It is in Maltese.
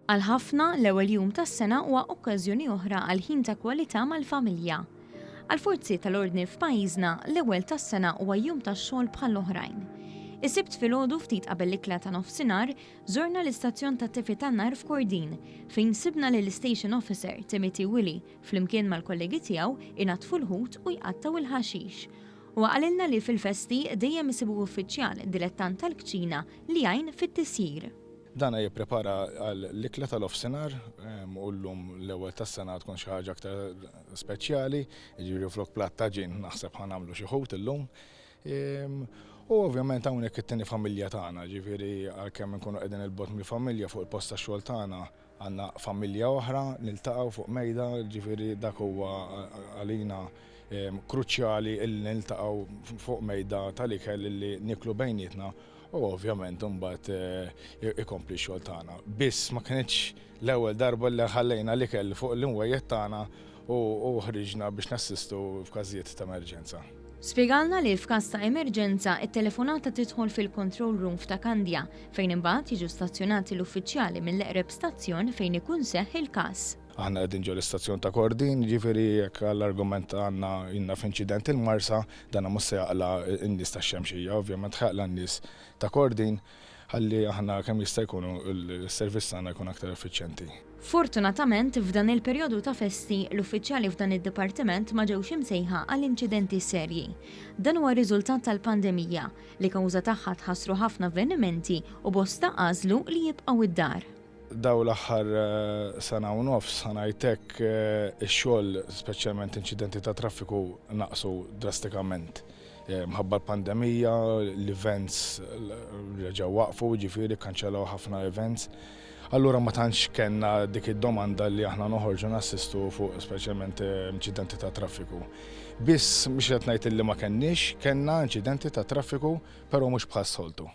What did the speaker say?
Għal ħafna l-ewwel jum tas-sena huwa okkażjoni oħra għal ħin ta' kwalità mal-familja. Għal forzi tal-ordni f'pajjiżna l-ewwel tas-sena huwa jum tax-xogħol bħall-oħrajn. Is-sibt filgħodu ftit qabel l-ikla ta' nofsinhar żurna l-istazzjon tat-tifi tan-nar f'Kordin fejn sibna lil station officer Timothy Willie flimkien mal-kollegi tiegħu inatfu l-ħut u jqattaw il-ħaxix. U għalilna li fil-festi dejjem isibu uffiċjal dilettant tal-kċina li jgħin fit-tisjir. Dana jipprepara għall-ikla tal-ofsenar, u llum l-ewwel tas-sena tkun xi ħaġa aktar speċjali, jiġifieri flok platt ta' ġin naħseb ħanamlu xi ħut illum. U ovvjament hawnhekk it-tieni familja tagħna, ġifieri għalkemm inkunu qegħdin il-bogħod mill-familja fuq il-post tax-xogħol tagħna għandna familja oħra niltaqgħu fuq mejda, ġifieri dak huwa għalina kruċjali li niltaqgħu fuq mejda tal-ikel li niklu bejnietna. U ovvjament imbagħad ikompli x-xogħol tagħna. Biss ma kienx l-ewwel darba li ħallejna l-ikel fuq l-imwejjed tagħna u ħriġna biex nassistu f'każijiet ta' emerġenza. Spjegalna li f'każ ta' emerġenza it-telefonata tidħol fil-control room f'ta' Kandja fejn imbagħad jiġu stazzjonati l-uffiċjali mill-eqreb stazzjon fejn ikun seħħ il-każ. Aħna qegħdin ġol istazzjon ta' Kordin, ġifieri jekk għall-argument għandna inna f'inċident il-Marsa, dan mhux se jaqla n-nies tax-Xemxija, ovvjament ħaqla n-nies ta' Kordin ħalli aħna kemm jista' jkunu l-servizz tagħna jkun aktar effiċjenti. Fortunatament f'dan il-perjodu ta' festi l-uffiċjali f'dan id-dipartiment ma ġewx imsejħa għal inċidenti serji. Dan huwa riżultat tal-pandemija li kawża tagħha tħassru ħafna avvenimenti u bosta għażlu li jibqgħu id-dar. Daw l-aħħar sena u nofs ngħidlek ix-xogħol speċjalment inċidenti ta' traffiku naqsu drastikament. Mħabba l-pandemija, l-events reġgħu waqfu, ġifieri kkanċellaw ħafna events. Allura ma tantx kellna dik id-domanda li aħna noħorġu nassistu fuq speċjalment inċidenti ta' traffiku. Biss mhux qed ngħid li ma kenniex, kellna inċidenti ta' traffiku però mhux bħas-soltu.